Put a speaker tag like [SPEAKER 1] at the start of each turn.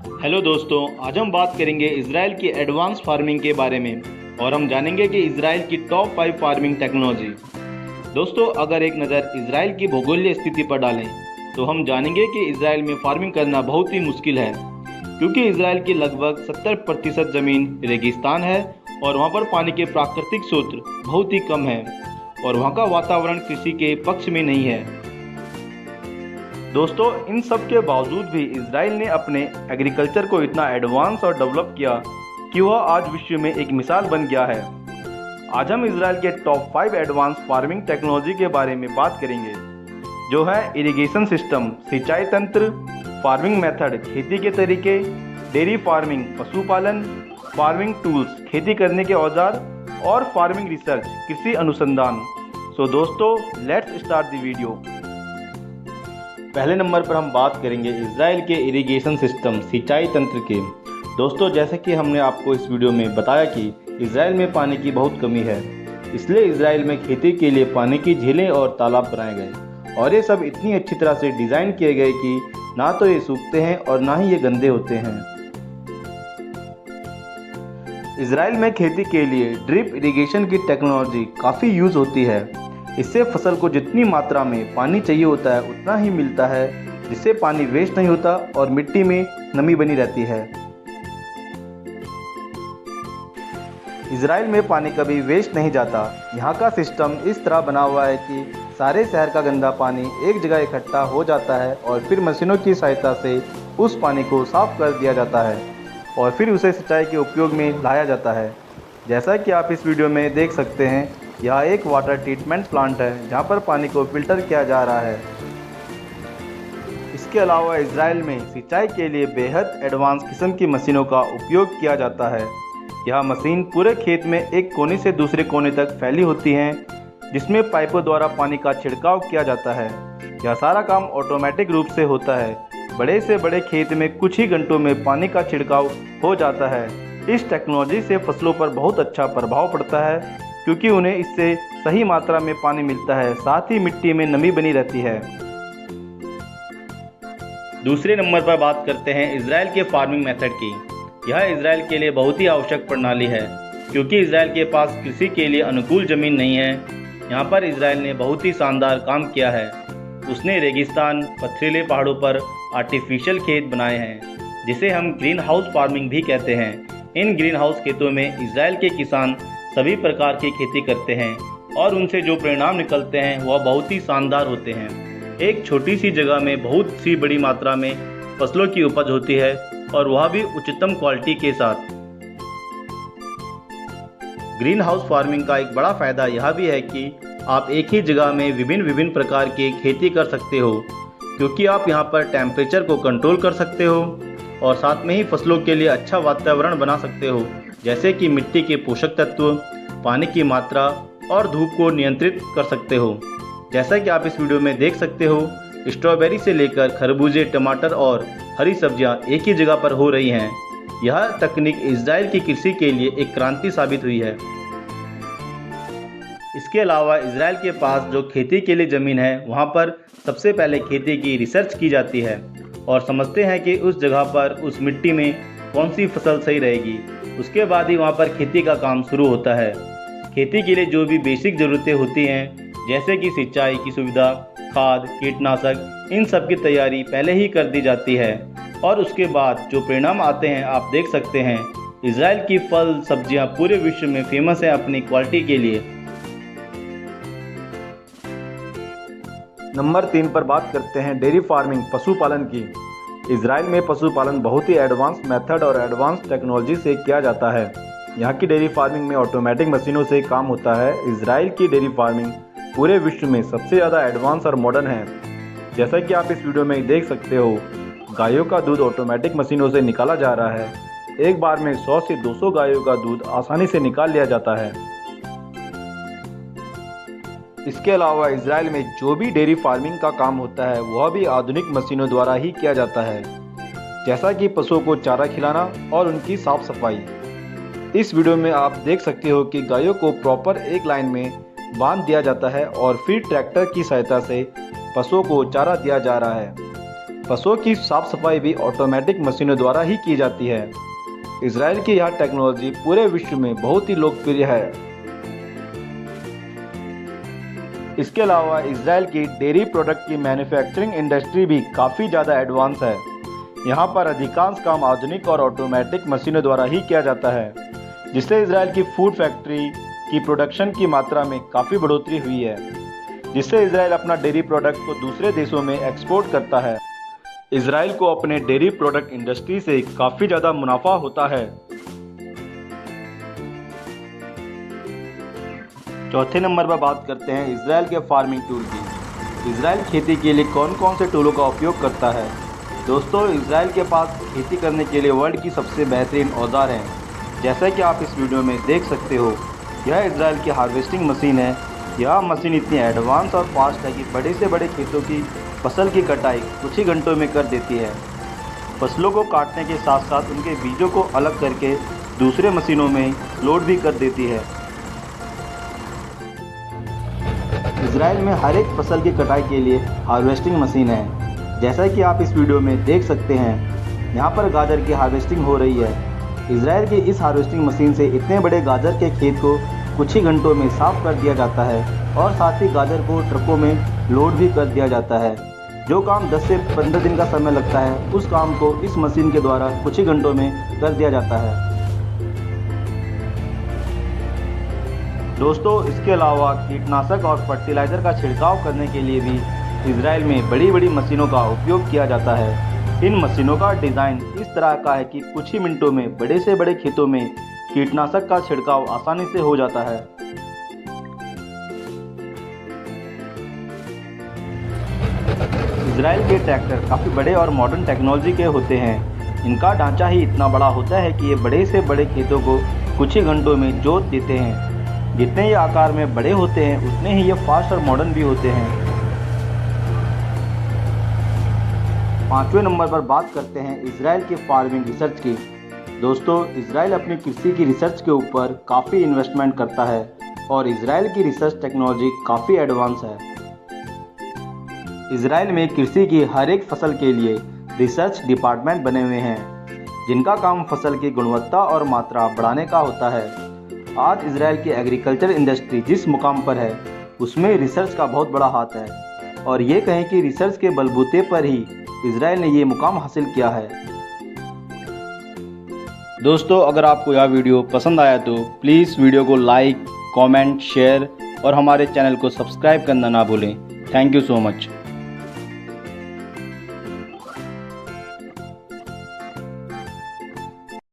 [SPEAKER 1] Hello दोस्तों, आज हम बात करेंगे इजराइल की एडवांस फार्मिंग के बारे में और हम जानेंगे कि इजराइल की टॉप 5 फार्मिंग टेक्नोलॉजी। दोस्तों, अगर एक नज़र इजराइल की भौगोलिक स्थिति पर डालें तो हम जानेंगे कि इजराइल में फार्मिंग करना बहुत ही मुश्किल है, क्योंकि इजराइल की लगभग 70% ज़मीन रेगिस्तान है और वहाँ पर पानी के प्राकृतिक स्रोत बहुत ही कम है और वहाँ का वातावरण कृषि के पक्ष में नहीं है। दोस्तों, इन सब के बावजूद भी इजराइल ने अपने एग्रीकल्चर को इतना एडवांस और डेवलप किया कि वह आज विश्व में एक मिसाल बन गया है। आज हम इजराइल के टॉप 5 एडवांस फार्मिंग टेक्नोलॉजी के बारे में बात करेंगे, जो है इरिगेशन सिस्टम, सिंचाई तंत्र, फार्मिंग मेथड, खेती के तरीके, डेयरी फार्मिंग, पशुपालन, फार्मिंग टूल्स, खेती करने के औजार और फार्मिंग रिसर्च, कृषि अनुसंधान। सो दोस्तों, लेट्स स्टार्ट द वीडियो। पहले नंबर पर हम बात करेंगे इजराइल के इरिगेशन सिस्टम, सिंचाई तंत्र के। दोस्तों, जैसे कि हमने आपको इस वीडियो में बताया कि इजराइल में पानी की बहुत कमी है, इसलिए इजराइल में खेती के लिए पानी की झीलें और तालाब बनाए गए और ये सब इतनी अच्छी तरह से डिज़ाइन किए गए कि ना तो ये सूखते हैं और ना ही ये गंदे होते हैं। इजराइल में खेती के लिए ड्रिप इरिगेशन की टेक्नोलॉजी काफ़ी यूज़ होती है। इससे फसल को जितनी मात्रा में पानी चाहिए होता है उतना ही मिलता है, जिससे पानी वेस्ट नहीं होता और मिट्टी में नमी बनी रहती है। इजराइल में पानी कभी वेस्ट नहीं जाता। यहाँ का सिस्टम इस तरह बना हुआ है कि सारे शहर का गंदा पानी एक जगह इकट्ठा हो जाता है और फिर मशीनों की सहायता से उस पानी को साफ कर दिया जाता है और फिर उसे सिंचाई के उपयोग में लाया जाता है। जैसा कि आप इस वीडियो में देख सकते हैं, यह एक वाटर ट्रीटमेंट प्लांट है जहां पर पानी को फिल्टर किया जा रहा है। इसके अलावा इजराइल में सिंचाई के लिए बेहद एडवांस किस्म की मशीनों का उपयोग किया जाता है। यह मशीन पूरे खेत में एक कोने से दूसरे कोने तक फैली होती हैं, जिसमें पाइपों द्वारा पानी का छिड़काव किया जाता है। यह सारा काम ऑटोमेटिक रूप से होता है। बड़े से बड़े खेत में कुछ ही घंटों में पानी का छिड़काव हो जाता है। इस टेक्नोलॉजी से फसलों पर बहुत अच्छा प्रभाव पड़ता है, क्योंकि उन्हें इससे सही मात्रा में पानी मिलता है, साथ ही मिट्टी में नमी बनी रहती है। दूसरे नंबर पर बात करते हैं इजराइल के फार्मिंग मेथड की। यह इजराइल के लिए बहुत ही आवश्यक प्रणाली है, क्योंकि इजराइल के पास कृषि के लिए अनुकूल ज़मीन नहीं है। यहाँ पर इजराइल ने बहुत ही शानदार काम किया है। उसने रेगिस्तान, पथरीले पहाड़ों पर आर्टिफिशियल खेत बनाए हैं, जिसे हम ग्रीन हाउस फार्मिंग भी कहते हैं। इन ग्रीन हाउस खेतों में इजराइल के किसान सभी प्रकार की खेती करते हैं और उनसे जो परिणाम निकलते हैं वह बहुत ही शानदार होते हैं। एक छोटी सी जगह में बहुत सी बड़ी मात्रा में फसलों की उपज होती है और वह भी उच्चतम क्वालिटी के साथ। ग्रीन हाउस फार्मिंग का एक बड़ा फायदा यह भी है कि आप एक ही जगह में विभिन्न प्रकार की खेती कर सकते हो, क्योंकि आप यहाँ पर टेम्परेचर को कंट्रोल कर सकते हो और साथ में ही फसलों के लिए अच्छा वातावरण बना सकते हो, जैसे कि मिट्टी के पोषक तत्व, पानी की मात्रा और धूप को नियंत्रित कर सकते हो। जैसा कि आप इस वीडियो में देख सकते हो, स्ट्रॉबेरी से लेकर खरबूजे, टमाटर और हरी सब्जियां एक ही जगह पर हो रही हैं। यह तकनीक इजराइल की कृषि के लिए एक क्रांति साबित हुई है। इसके अलावा इजराइल के पास जो खेती के लिए ज़मीन है, वहाँ पर सबसे पहले खेती की रिसर्च की जाती है और समझते हैं कि उस जगह पर, उस मिट्टी में कौन सी फसल सही रहेगी। उसके बाद ही वहाँ पर खेती का काम शुरू होता है। खेती के लिए जो भी बेसिक ज़रूरतें होती हैं, जैसे कि सिंचाई की सुविधा, खाद, कीटनाशक, इन सब की तैयारी पहले ही कर दी जाती है और उसके बाद जो परिणाम आते हैं आप देख सकते हैं। इजराइल की फल सब्जियां पूरे विश्व में फेमस है अपनी क्वालिटी के लिए। नंबर 3 पर बात करते हैं डेयरी फार्मिंग, पशुपालन की। इजराइल में पशुपालन बहुत ही एडवांस मेथड और एडवांस टेक्नोलॉजी से किया जाता है। यहाँ की डेयरी फार्मिंग में ऑटोमेटिक मशीनों से काम होता है। इजराइल की डेयरी फार्मिंग पूरे विश्व में सबसे ज़्यादा एडवांस और मॉडर्न है। जैसा कि आप इस वीडियो में देख सकते हो, गायों का दूध ऑटोमेटिक मशीनों से निकाला जा रहा है। एक बार में 100 से 200 गायों का दूध आसानी से निकाल लिया जाता है। इसके अलावा इजराइल में जो भी डेयरी फार्मिंग का काम होता है वह भी आधुनिक मशीनों द्वारा ही किया जाता है, जैसा कि पशुओं को चारा खिलाना और उनकी साफ सफाई। इस वीडियो में आप देख सकते हो कि गायों को प्रॉपर एक लाइन में बांध दिया जाता है और फिर ट्रैक्टर की सहायता से पशुओं को चारा दिया जा रहा है। फसलों की साफ सफाई भी ऑटोमेटिक मशीनों द्वारा ही की जाती है। इजराइल की यह टेक्नोलॉजी पूरे विश्व में बहुत ही लोकप्रिय है। इसके अलावा इजराइल की डेयरी प्रोडक्ट की मैन्युफैक्चरिंग इंडस्ट्री भी काफ़ी ज़्यादा एडवांस है। यहाँ पर अधिकांश काम आधुनिक और ऑटोमेटिक मशीनों द्वारा ही किया जाता है, जिससे इजराइल की फूड फैक्ट्री की प्रोडक्शन की मात्रा में काफ़ी बढ़ोतरी हुई है, जिससे इजराइल अपना डेयरी प्रोडक्ट को दूसरे देशों में एक्सपोर्ट करता है। इजराइल को अपने डेयरी प्रोडक्ट इंडस्ट्री से काफ़ी ज़्यादा मुनाफा होता है। चौथे नंबर पर बात करते हैं इजराइल के फार्मिंग टूल की। इजराइल खेती के लिए कौन कौन से टूलों का उपयोग करता है? दोस्तों, इजराइल के पास खेती करने के लिए वर्ल्ड की सबसे बेहतरीन औजार हैं। जैसा कि आप इस वीडियो में देख सकते हो, यह इजराइल की हार्वेस्टिंग मशीन है। यह मशीन इतनी एडवांस और फास्ट है कि बड़े से बड़े खेतों की फसल की कटाई कुछ ही घंटों में कर देती है। फसलों को काटने के साथ साथ उनके बीजों को अलग करके दूसरे मशीनों में लोड भी कर देती है। इजराइल में हर एक फसल की कटाई के लिए हार्वेस्टिंग मशीन है। जैसा कि आप इस वीडियो में देख सकते हैं, यहाँ पर गाजर की हार्वेस्टिंग हो रही है। इजराइल की इस हार्वेस्टिंग मशीन से इतने बड़े गाजर के खेत को कुछ ही घंटों में साफ कर दिया जाता है और साथ ही गाजर को ट्रकों में लोड भी कर दिया जाता है। जो काम 10 से 15 दिन का समय लगता है, उस काम को इस मशीन के द्वारा कुछ ही घंटों में कर दिया जाता है। दोस्तों, इसके अलावा कीटनाशक और फर्टिलाइज़र का छिड़काव करने के लिए भी इजराइल में बड़ी बड़ी मशीनों का उपयोग किया जाता है। इन मशीनों का डिज़ाइन इस तरह का है कि कुछ ही मिनटों में बड़े से बड़े खेतों में कीटनाशक का छिड़काव आसानी से हो जाता है। इजराइल के ट्रैक्टर काफ़ी बड़े और मॉडर्न टेक्नोलॉजी के होते हैं। इनका ढांचा ही इतना बड़ा होता है कि ये बड़े से बड़े खेतों को कुछ ही घंटों में जोत देते हैं। जितने ये आकार में बड़े होते हैं, उतने ही ये फास्ट और मॉडर्न भी होते हैं। पांचवें नंबर पर बात करते हैं इजराइल के फार्मिंग रिसर्च की। दोस्तों, इजराइल अपनी कृषि की रिसर्च के ऊपर काफ़ी इन्वेस्टमेंट करता है और इजराइल की रिसर्च टेक्नोलॉजी काफ़ी एडवांस है। इजराइल में कृषि की हर एक फसल के लिए रिसर्च डिपार्टमेंट बने हुए हैं, जिनका काम फसल की गुणवत्ता और मात्रा बढ़ाने का होता है। आज इजराइल की एग्रीकल्चर इंडस्ट्री जिस मुकाम पर है, उसमें रिसर्च का बहुत बड़ा हाथ है और ये कहें कि रिसर्च के बलबूते पर ही इजराइल ने ये मुकाम हासिल किया है। दोस्तों, अगर आपको यह वीडियो पसंद आया तो प्लीज़ वीडियो को लाइक, कमेंट, शेयर और हमारे चैनल को सब्सक्राइब करना ना भूलें। Thank you so much.